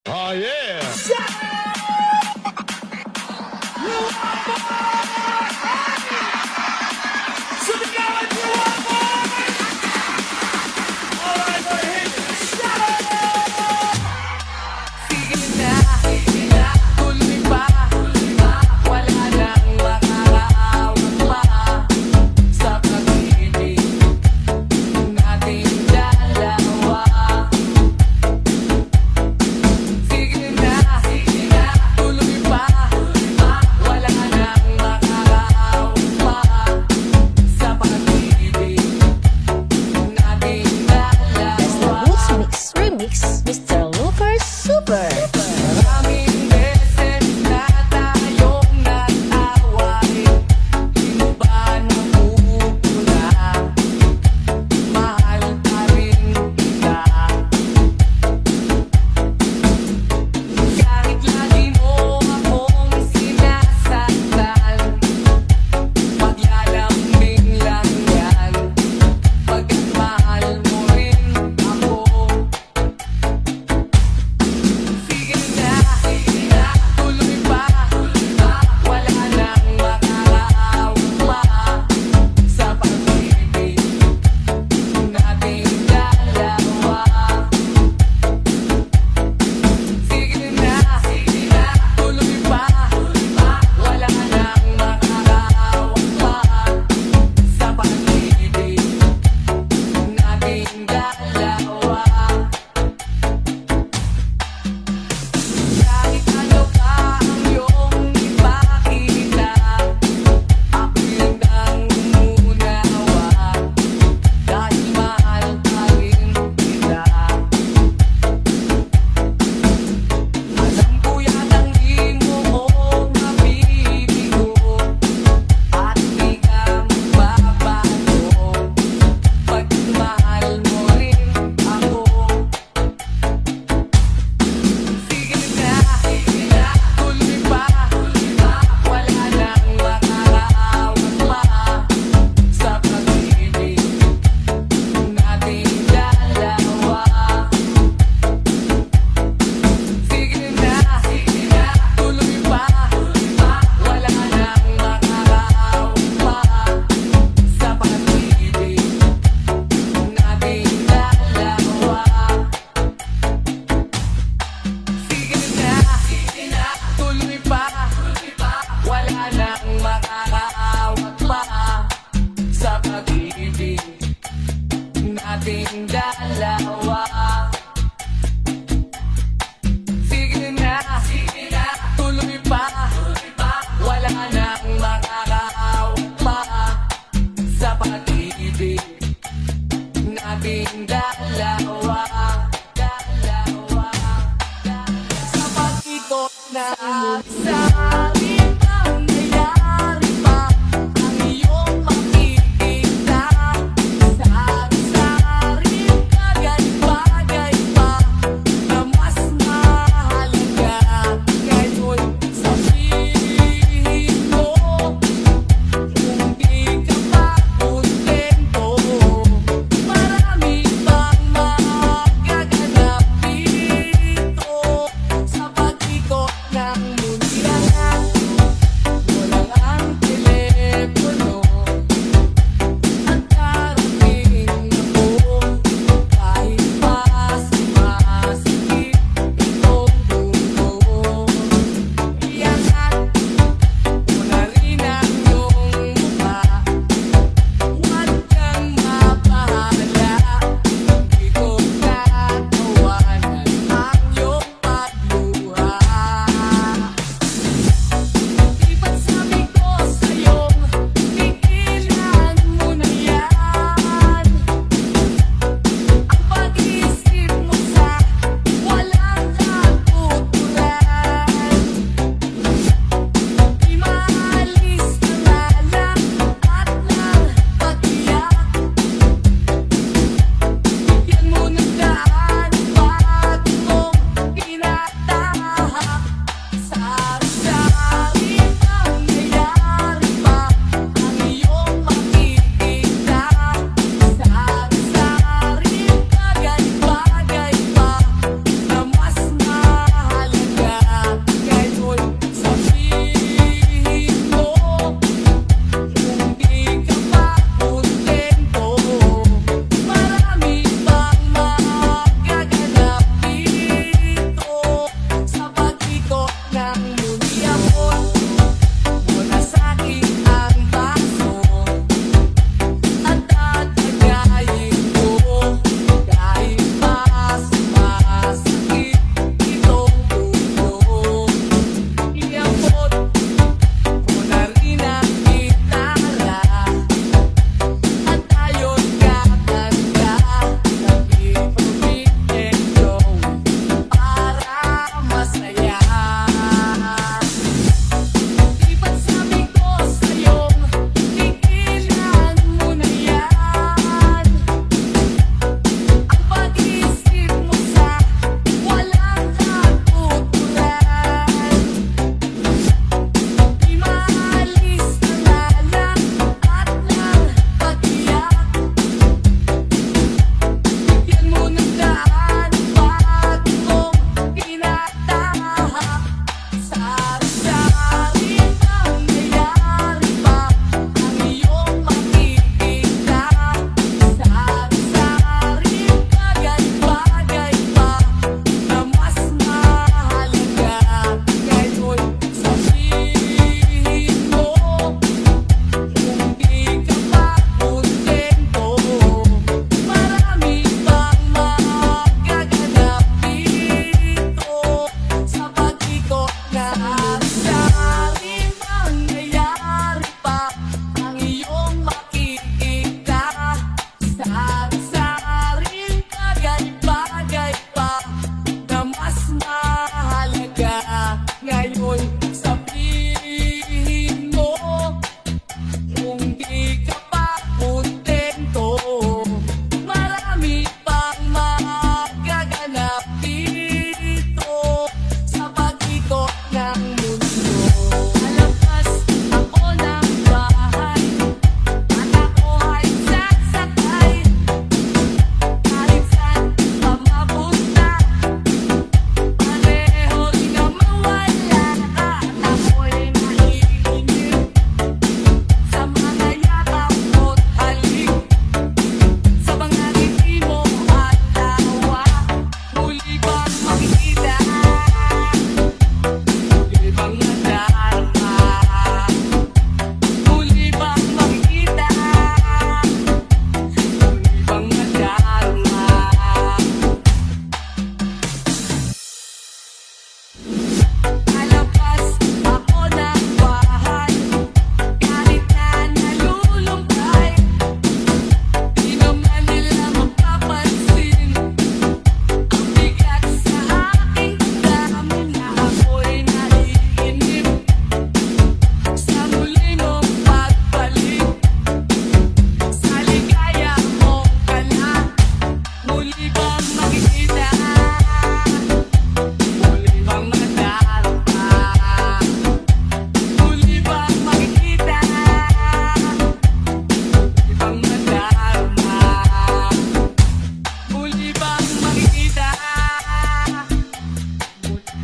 Oh, yeah. Mr. Looper Super. Maraming beses na tayong nag-away. Sino ba namumula? Mahal pa rin kita. Kahit lagi mo akong sinasaktan, paglalambing lang yan. Pagkat mahal mo rin ako. Sige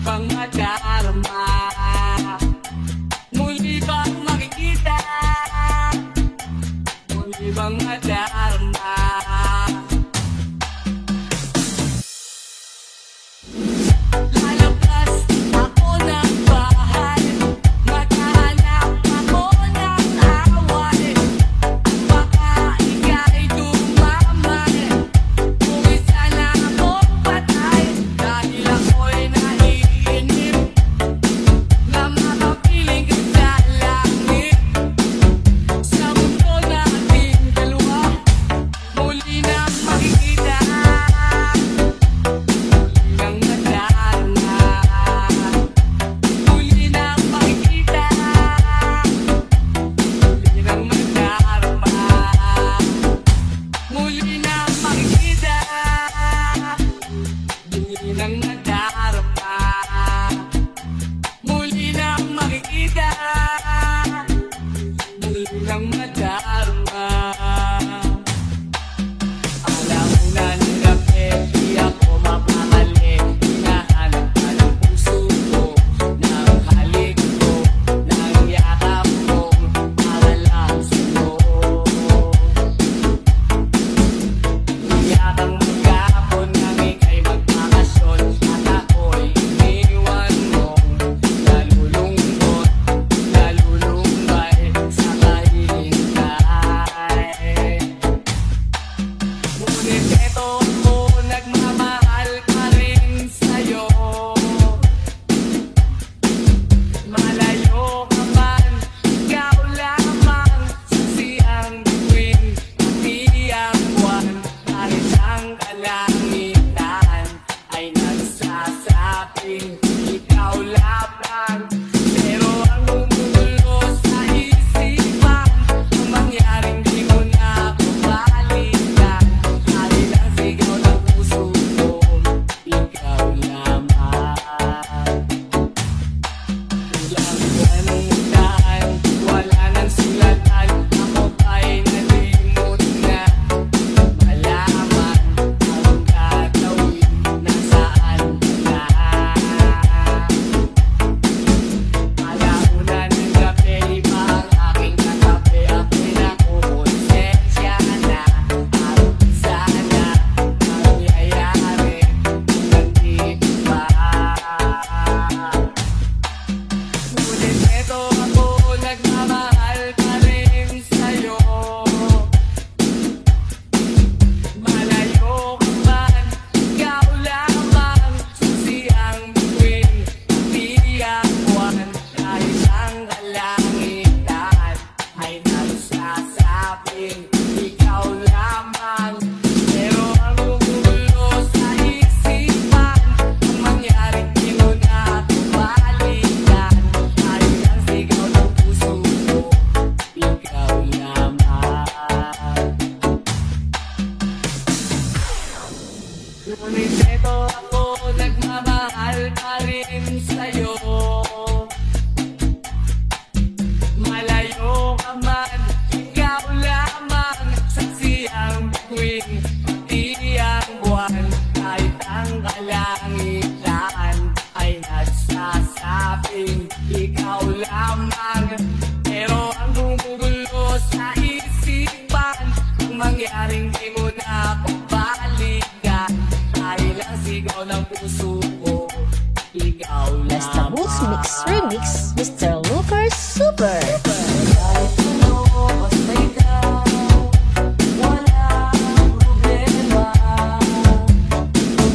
bang madarama? Muli bang makikita? Muli bang madarama? Lalabas ako ng bahay, maghahanap ako ng away. Baka ika'y dumamay, kung isa na akong patay. Dahil ako'y naiinip na makapiling ka sa langit. Sa mundo nating dalawa, muli na makikita. Muli nang madarama, muli na makikita. Muli nang makikita, muli nang madarama. Muli nang makikita, muli nang madarama. Alauna ng gabi, di ako mapakali. Hinahanap ka ng puso ko, ng halik ko, ng yakap ko, para lang sa'yo. Iyakang maghapon nang ika'y magbakasyon, at ako'y iniwan mong nalulungkot, nalulumbay sa kahihintay. Ngunit eto ako, nagmamahal pa rin sa'yo. Malayo ka man, ikaw lamang saksiyang bituin, pati ang buwan. Kahit ang kalangitan ay nagsasabing ikaw lamang. Pero ang gumugulo sa isipan, ang mangyaring di mo na babalikan. Dahil ang sigaw ng puso ko, ikaw lamang. Walang kanutan, wala nang sulatan, ako ba'y nalimot na malaman ang gagawin, nasaan ka na? Alauna ng gabi, iba ang aking katabi, ako'y nakukonsensya na. At sana mangyayari kung nandito pa. Ngunit eto ako, nagmamahal pa rin sa'yo. Malayo ka man, ikaw lamang saksiyang bituin, pati ang buwan. Kahit ang kalangitan ay nagsasabing ikaw lamang. Pero ang gumugulo sa isipan, ang mangyaring di mo na babalikan. Dahil ang sigaw ng puso ko, ikaw lamang. Ngunit eto ako, nagmamahal pa rin sa'yo. Malayo ka man, ikaw lamang saksiyang bituin, pati ang buwan. Kahit ang kalangitan ay nagsasabing ikaw lamang. Pero ang gumugulo sa isipan, ang mangyaring di mo na babalikan. Dahil ang sigaw ng puso ko, ikaw Let's the lamang. Roots Mix Remix, Mr. Lucas Super. Kahit ano, basta ikaw, walang problema.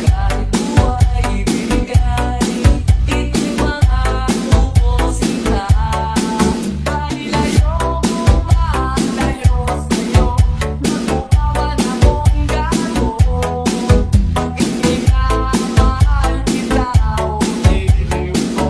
Kahit buhay ibigay, ito'y mga ubusin ka. Dahil ayoko malayo sa'yo, nakukawan akong gago. Pag hindi na mahal kita, ulitin ko.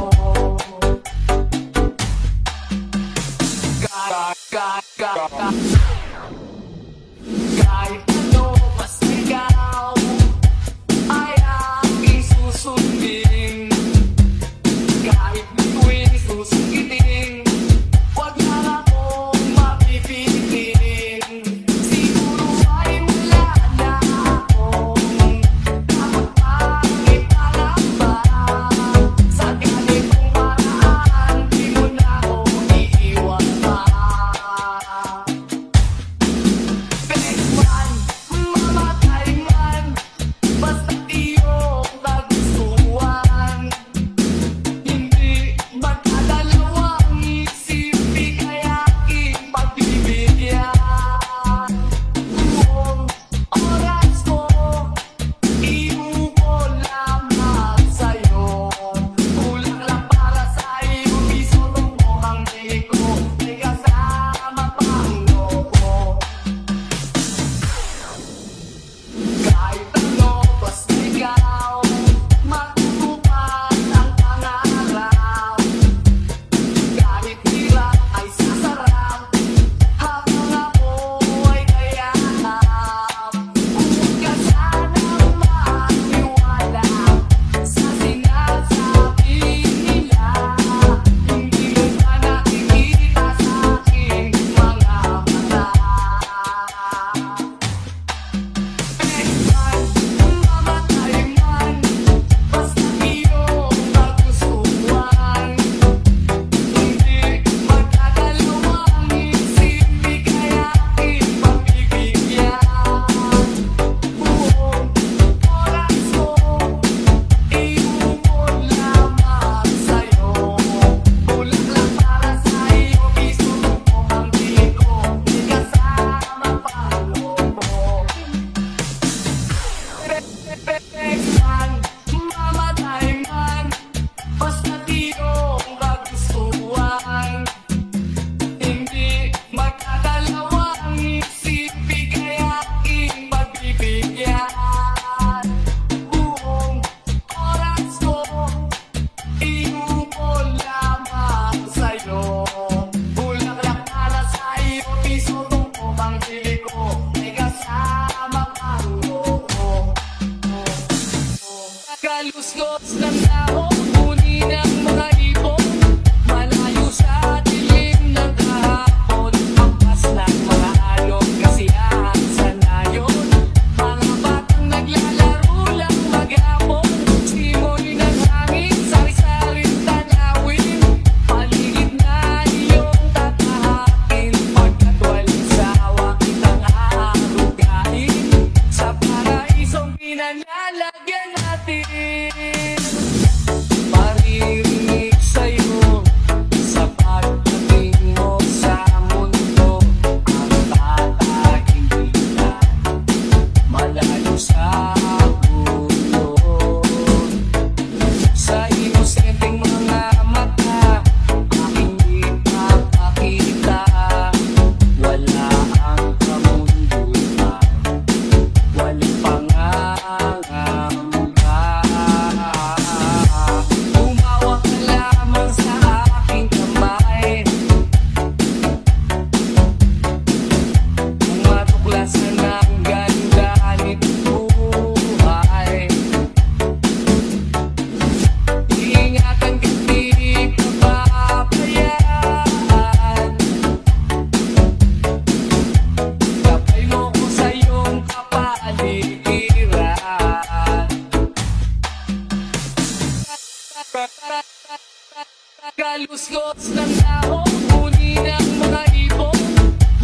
Kalusgos ng dahon, huni ng mga ibon,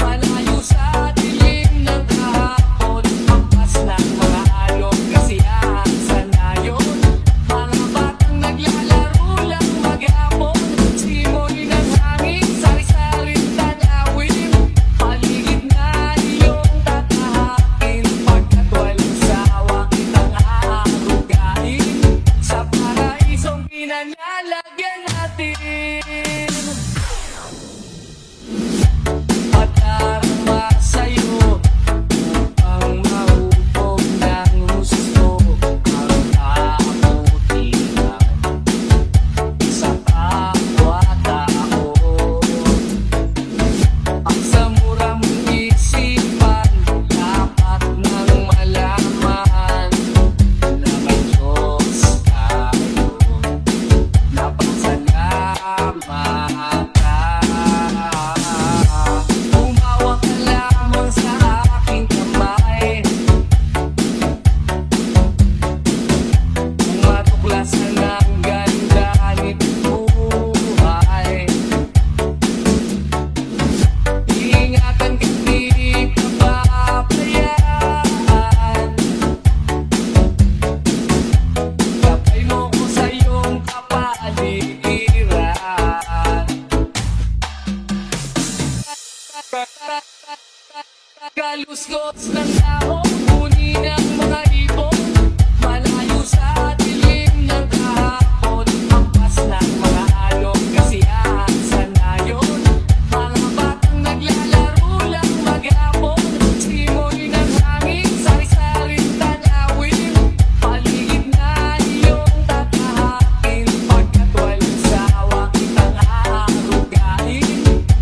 malayo sa dilim ng kahapon, hampas ng mga alon, kasiyahan sa nayon, mga batang naglalaro lang maghapon, simoy ng hangin, sari-saring tanawin, paligid na iyong tatahakin, pagkat walang sawa kitang aarugain, sa paraisong pinanlalagyan natin. Patarama sa'yo upang mahubog ng gusto ang kabutihan sa kapwa-tao. Ang sa mura mong isipan, dapat nang malaman na may Diyos tayo. Napasalamat ka. Humawak ka lamang sa aking kamay, kung matuklasan ang ganda nitong buhay. Ingatan ka, di ka papabayaan. Gabay mo ko sa iyong kapaligiran. Kalusgos ng dahon, huni ng mga ibon, malayo sa dilim ng kahapon, hampas ng mga alon, kasiyahan sa nayon, mga batang naglalaro lang maghapon, simoy ng hangin, sari-saring tanawin, paligid na iyong tatahakin, pagkat walang sawa kitang aarugain,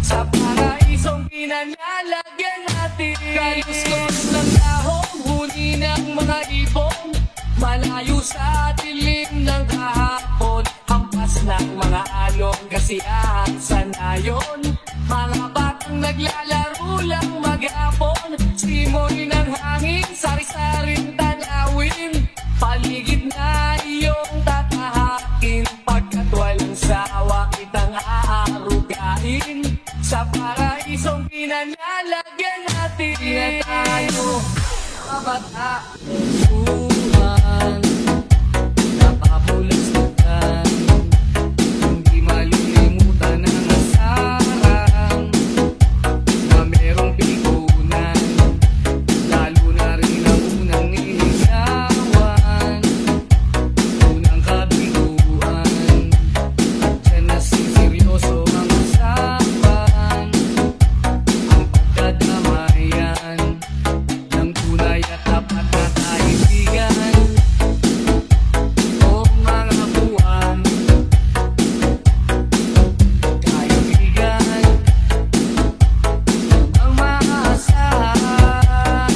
sa paraisong pinanlalagyan natin. Kalusgos ng dahon, huni ng mga ibon, malayo sa dilim ng kahapon, hampas ng mga alon, kasiyahan sa nayon, mga batang naglalaro lang maghapon, simoy ng hangin, sari-saring tanawin, paligid na iyong tatahakin, pagkat walang sawa kitang aarugain, sa paraisong pinanlalagyan natin. Di na tayo kabataan, napapulastugan, hindi malilimutan ang asaran na merong pikunan, lalo na rin ang unang niligawan, unang kabiguan, at dyan na seryoso ang usapan, ang pagkadamayan ng tunay at tapat na kaibigan. O mga buwan, kaibigan, ang maasahan.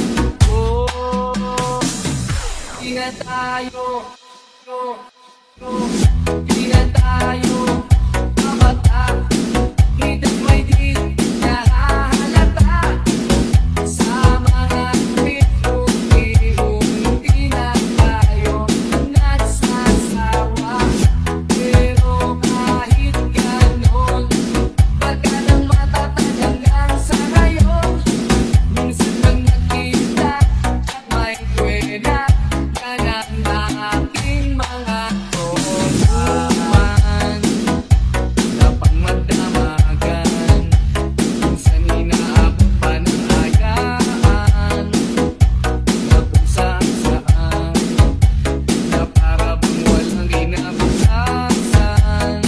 Di na tayo kabataan, nito'y may di nahahalata sa mga pitong-ihong hindi na tayo nagsasawa. Pero kahit ganon, pagka nang matatag hanggang sa ngayon, minsan lang nakita at may kwena ka ng aking mga tulungan na pangmadamagan, minsan inaabot pa ng ayaan, na kung saan-saan, na para bang walang kinabukasan,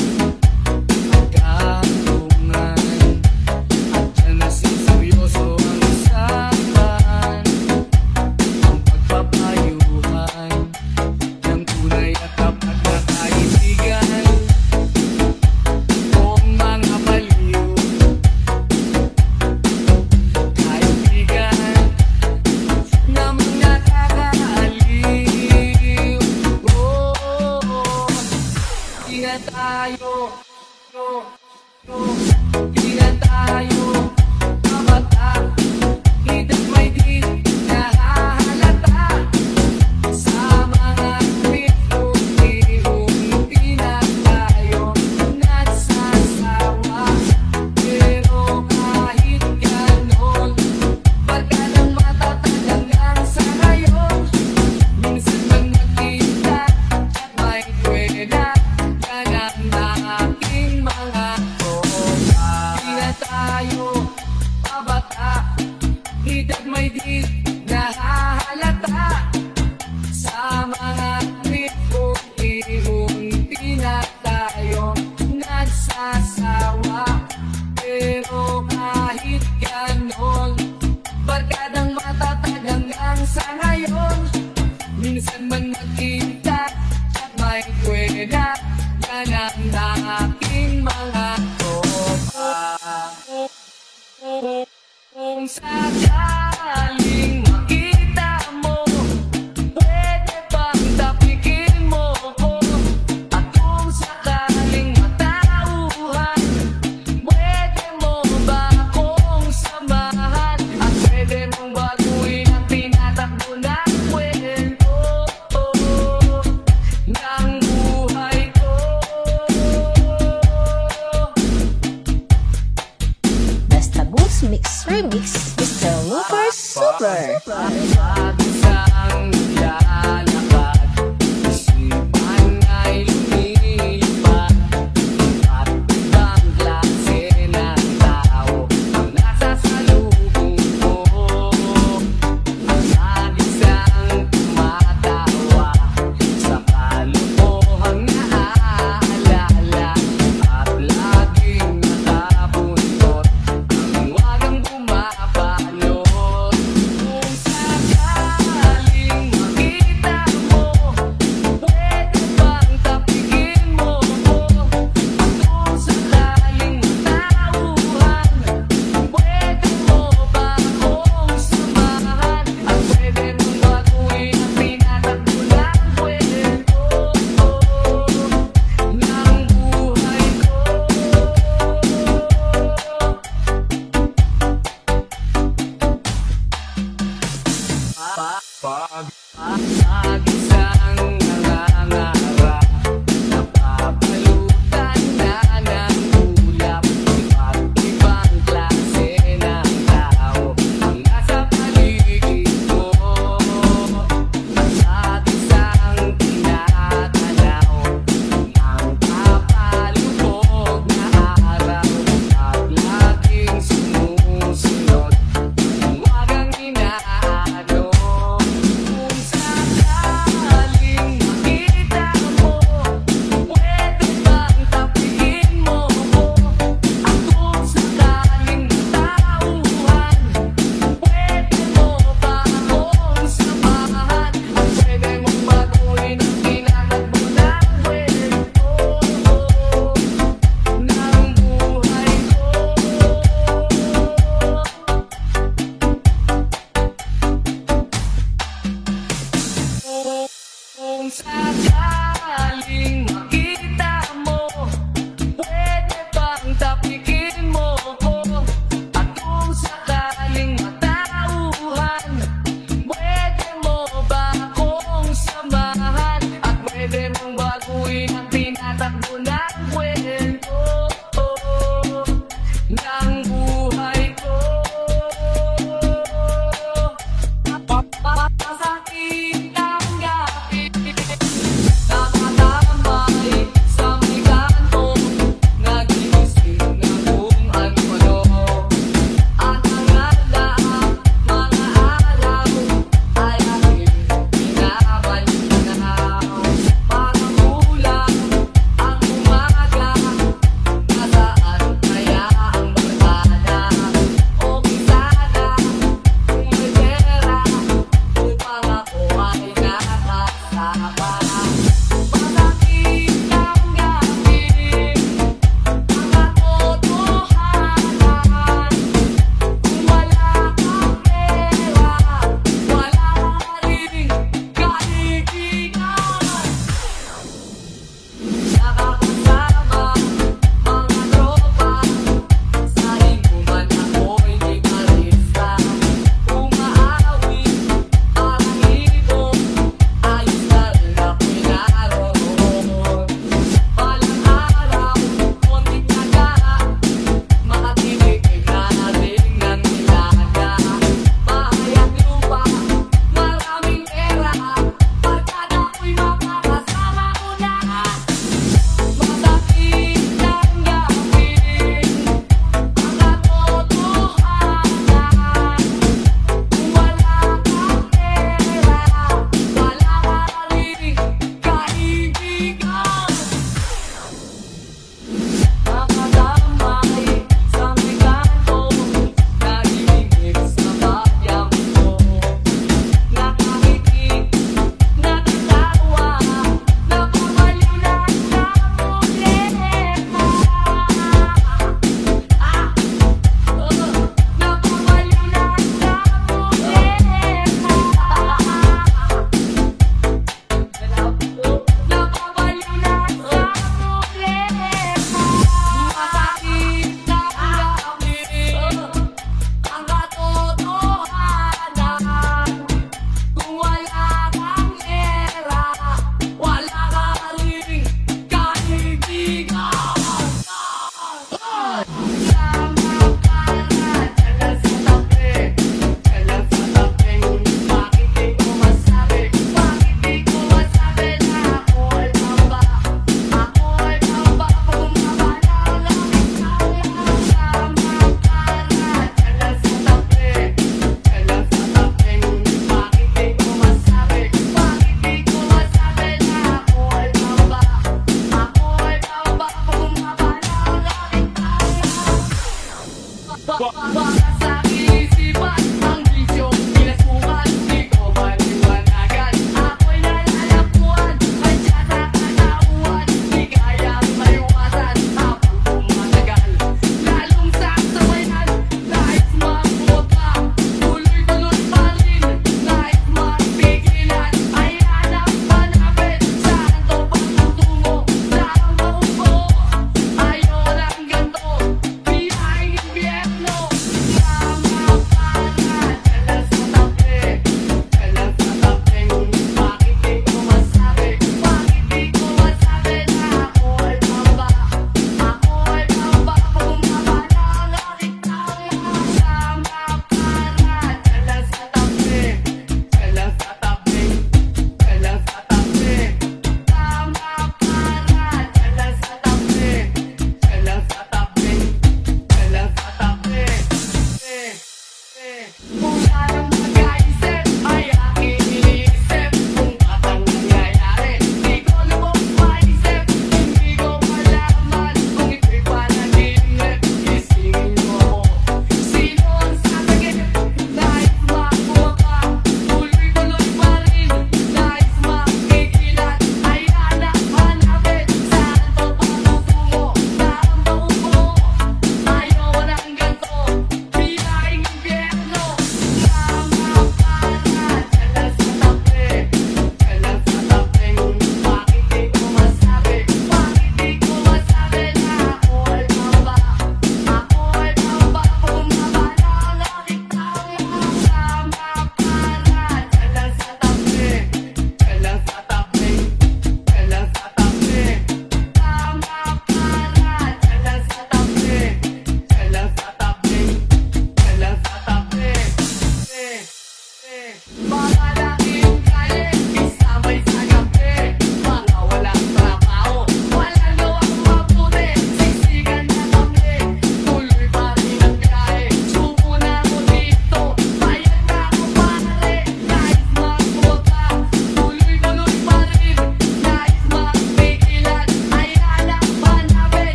pagkatungan, at dyan na seryoso ang usapan, ang pagpapayuhan ng tunay at tapat na kaibigan. O mga baliw, kaibigan, na mga nakakaaliw. Di na tayo kabataan, nito'y may di nahahalata sa mga pitong-ihong hindi na ng aking mga tropa. Kung sakaling makita mo, pwede bang tapikin mo ko? At kung sakaling matauhan, pwede mo ba akong samahan? At pwede mong baguhin ang tinatakbo ng kwento ng buhay ko. Basta Boots Mix Remix, Mr. Lucas Super. Isang lalakad, isipan ay lumilipad. At ibang klase ng tao ang nasasalubong ko. Ang isang tumatawa sa kalokohang naaalala. At laging nakabuntot ang wagang bumabalot. Kung sakaling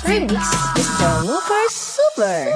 Remix, Mr. Looper Super.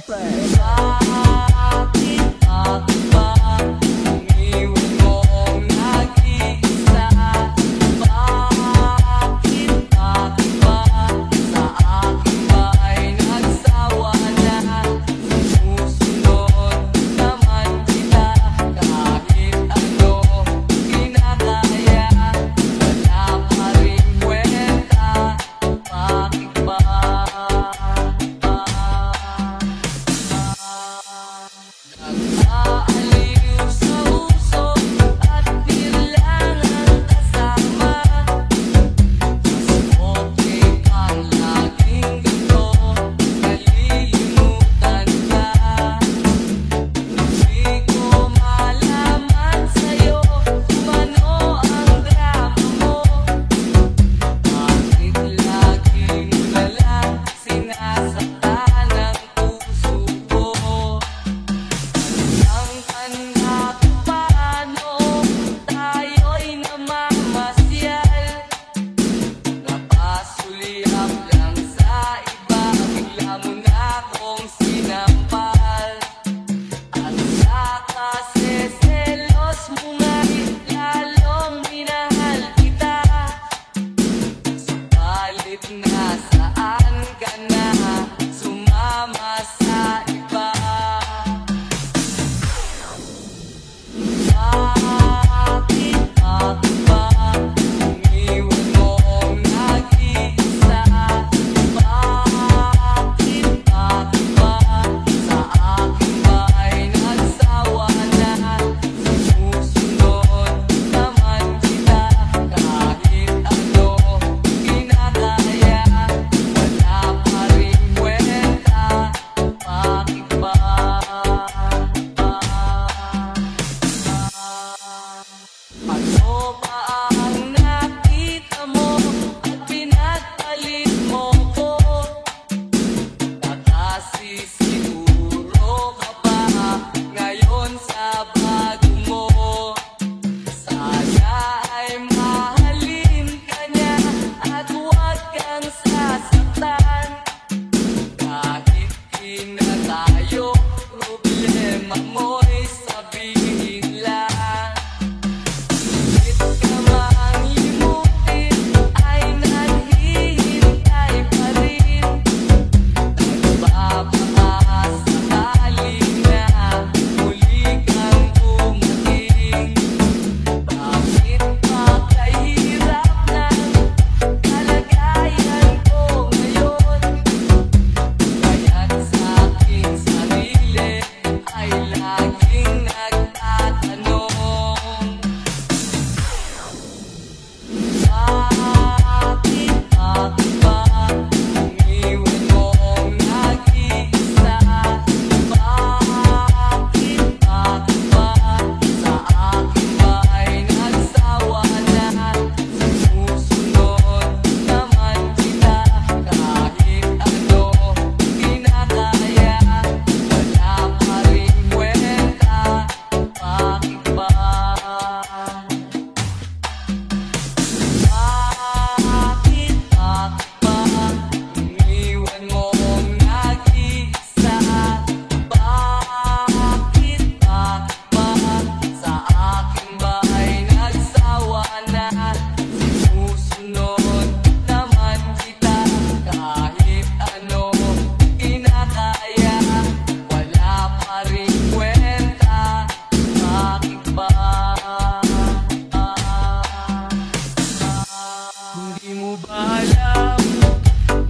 mo ba alam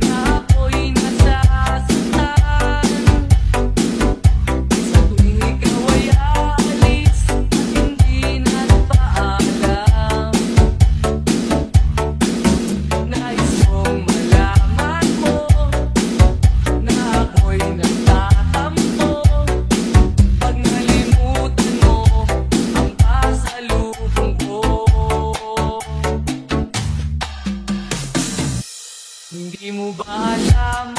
na ako'y nasasaktan? Sa tuwing ikaw ay aalis at hindi nagpaalam, nais kong malaman mo na ako'y nagtatampo pag nalimutan mo ang pasalubong ko. Hindi mo ba alam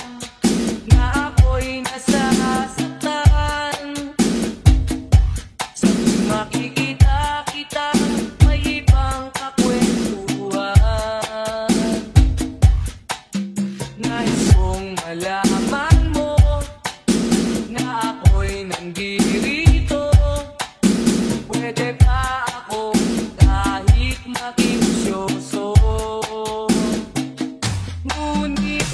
na ako'y nasasaktan? Sa tuwing makikita kita, may ibang kakwentuhan. Nais kong malaman mo na ako'y nandirito. Pwede ba akong kahit makiusyoso? Ngunit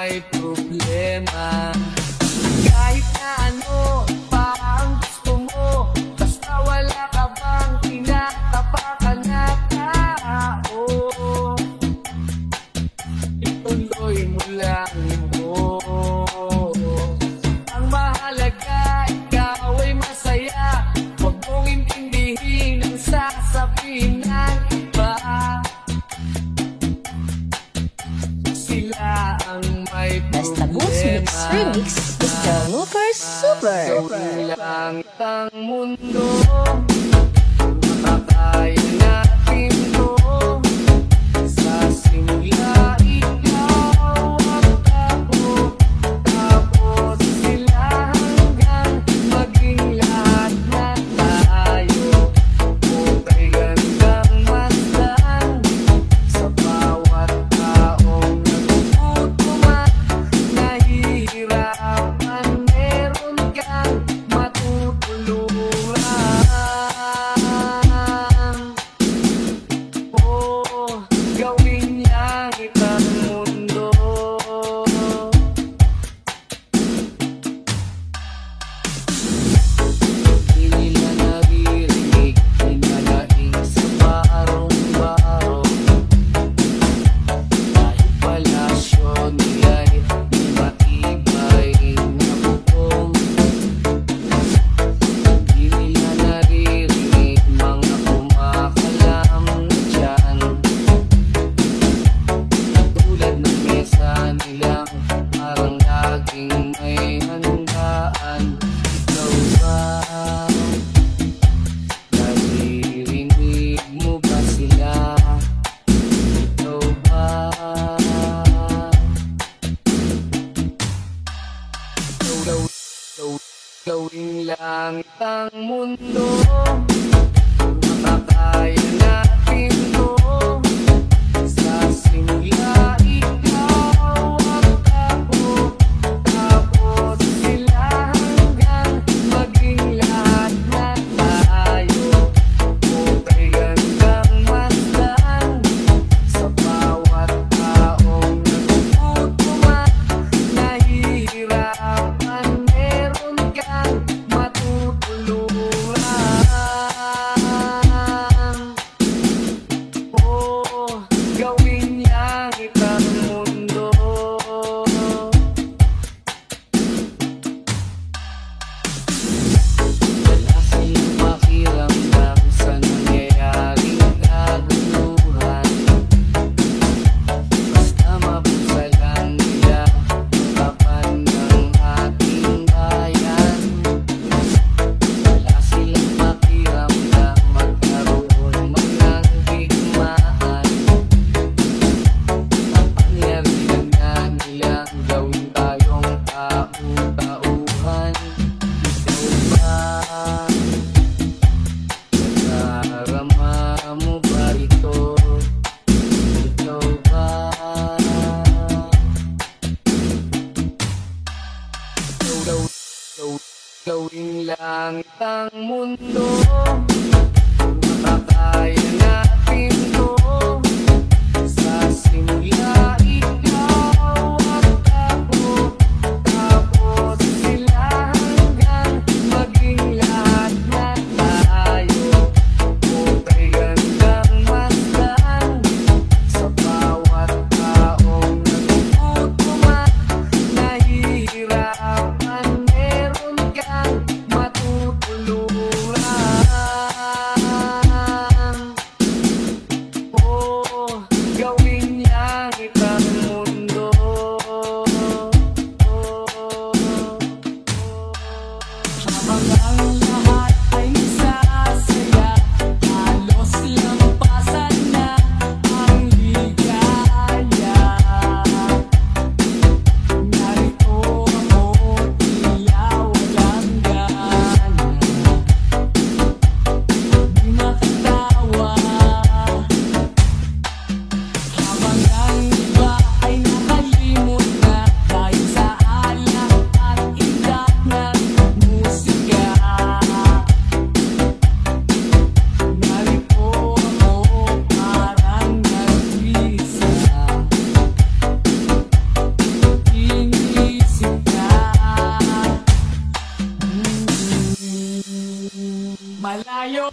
may problema. Kahit na ano pa ang gusto mo, basta wala ka bang tinatapakan na tao, ituloy mo lang ito. Ang mahalaga, ikaw ay masaya. Huwag mong intindihin ang sasabihin ng iba. Sila ang may Basta Boost Mix Remix, Mr. Looper Super. Gawin lang ang mundo, makakaya natin to. Sa simula, ikaw at ako, tapos sila hanggang maging lahat na tayo. Okay, gandang masdan sa bawat taong nagugutom at nahihirapan. Meron kang matutulungan. Oh, gawin niyang itang mundo. Di nila naririnig, hinalaing sa barong-barong. Kahit palasyo nila'y di matibay na bubong. Di nila naririnig mga kumakalam dyan. Tulad ng mesa nilang parang laging may handaan. Ikaw ba? Naririnig mo ba sila? Ikaw ba? Gawin lang ang mundo, makakaya natin to. Sa simula, ikaw at ako, tapos sila hanggang maging lahat na tayo. Okay, gandang masdan sa bawat taong nagugutom at nahihirapan. Meron kang matutulungan. Oh, gawin niyang itang mundo. Wala silang pakiramdam sa nangyayaring kaguluhan. Basta mapusalan nila ang kapan ng ating bayan. Wala silang pakiramdam magkaroon man ng digmaan. Ang pangyarihan na nilang gawin tayong tau-tauhan. Ikaw ba? Nadarama mo ba ito? Ikaw ba? Gawin lang ang mundo, makakaya natin to. Sa simula, ikaw at ako, tapos sila hanggang maging lahat na tayo. Okay, gandang masdan sa bawat taong nagugutom at nahihirapan. Meron kang matutulungan. Malayo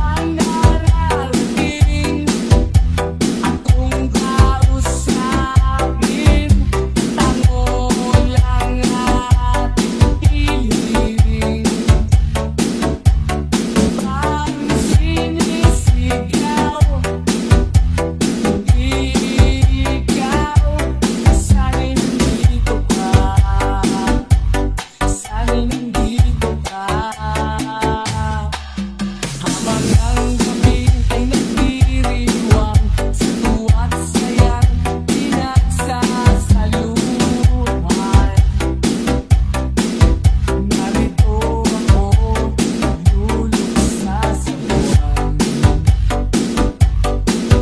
ang narating, akong kausapin, tango lang at hiling. Ang sinisigaw, hindi ikaw, sana'y nandito ka, sana'y nandito ka. Habang ang gabi ay nagdiriwang, sa tuwa't sayang pinagsasaluhan. Narito ako, nagluluksa sa buwan,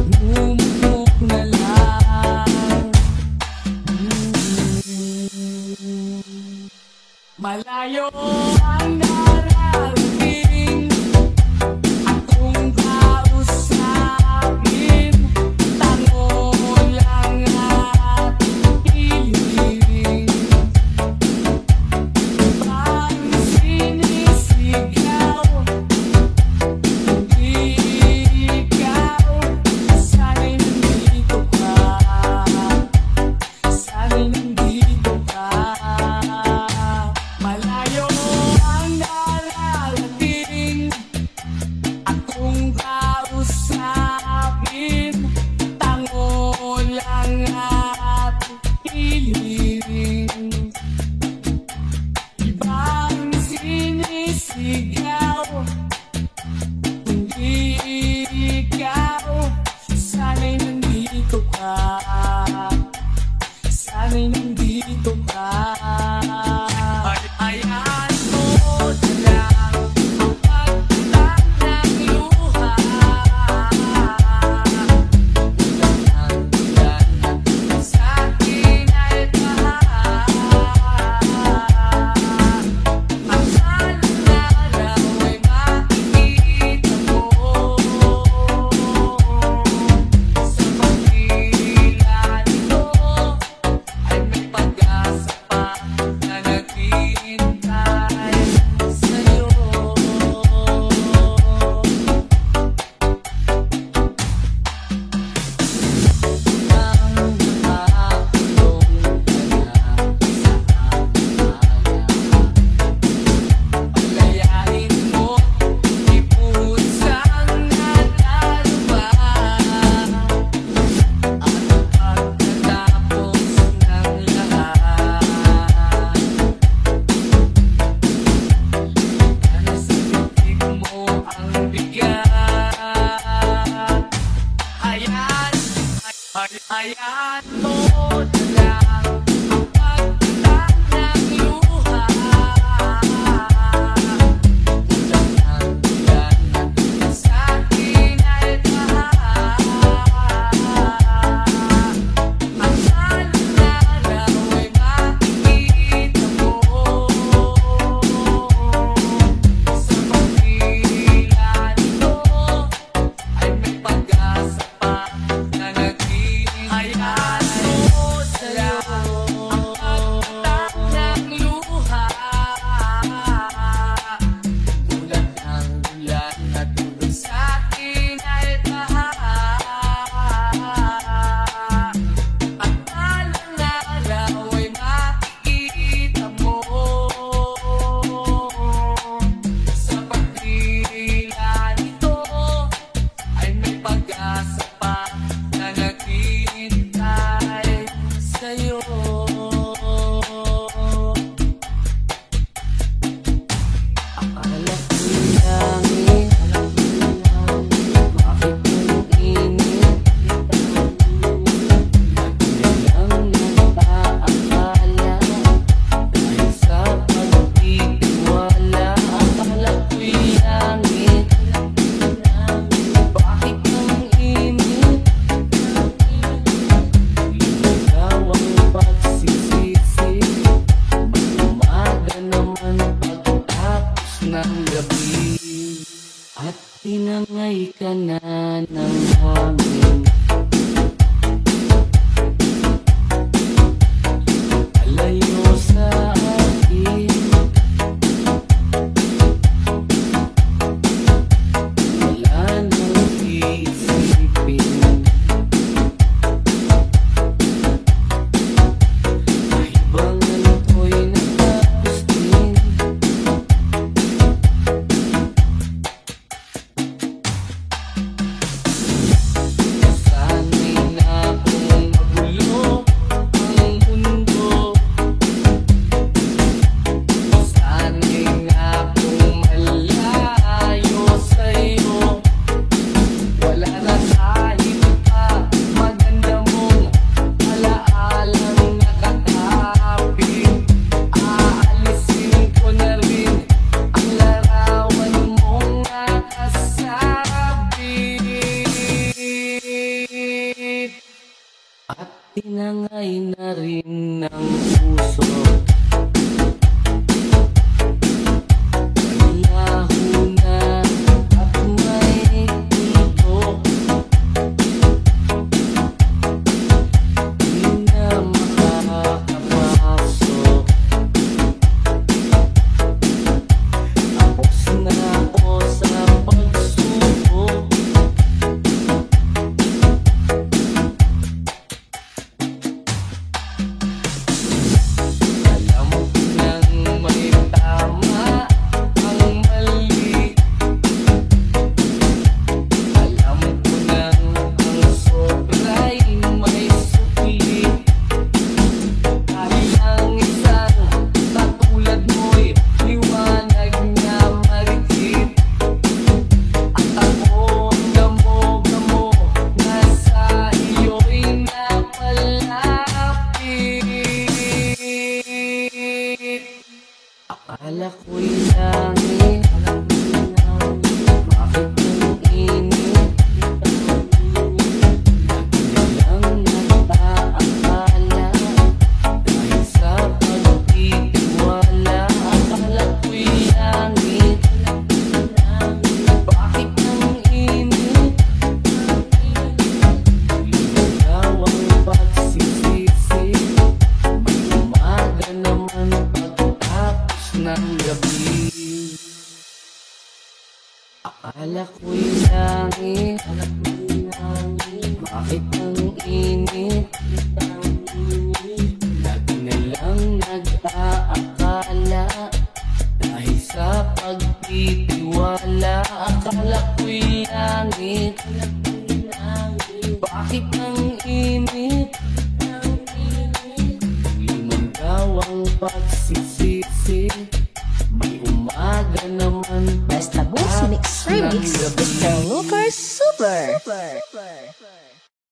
ngumukmuk na lang. Malayo ang narating, akong kausapin, tango lang at hiling. Ang sinisigaw, hindi ikaw, sana'y nandito ka, sana'y nandito ka. Malayo ang narating, akong kausapin, tango lang at hiling. Ibang sinisigaw, hindi ikaw, sana'y nandito ka, sana'y nandito ka. Hayaan mo na lang ang pagtatag ng luha, ulan sa akin ay baha. Ang halang araw ay makikita mo, sa pagdila nito ay may pag-asa pa na naghihintay sa'yo. Nang nakakulong ka na sa palayain mo, ipunsang nalalaba. At pagkatapos ng lahat, nasa bibig mo ang bigat. Hayaan mo na lang ang pagtatag ng luha, ulan sa akin ay baha. Ang halang araw ay makikita mo, sa pagdila nito ay may pag-asa pa na naghihintay. Hayaan mo na lang ang pagtatag ng luha, ulan ang ulan na tulog sa akin ay baha. Ang halang araw ay makikita mo, sa pagdila nito ay may pag-asa pa na naghihintay sa'yo. Akala ko'y langit, bakit ang init? Lagi na lang nagpaakala, dahil sa pagtitiwala. Akala ko'y langit, bakit ang init? Ikaw ang pagsisisi, umaga naman pagtapos ng gabi, at tinangay ka na ng hangin. Alayo sa akin, Sinangay na rin ng puso. Laho na at may kulbo. Di na makakapasok. Apos na ako sa pagsubok. Alam ko nang may tama ang mali. Alam ko nang ang sobra'y may sukli. Kahit ang isang katulad mo'y liwanag na marikit. At ako ang damo-damo na sa iyo'y napalapit. Akala ko'y langit, bakit ang init? Lagi na lang nag-aakala dahil sa pagtitiwala. Akala ko'y langit, bakit ang init? Ligaw ang pagsisisi, may umaga naman pagtapos ng gabi. Akala ko'y langit, bakit ang init? Lagi na lang nag-aakala dahil sa pagtitiwala. Akala ko'y langit, bakit ang init? Limandaw ang pagsisisi, may umaga naman Basta Boost Mix Remix, ng gabi. Mr. Lucas Super.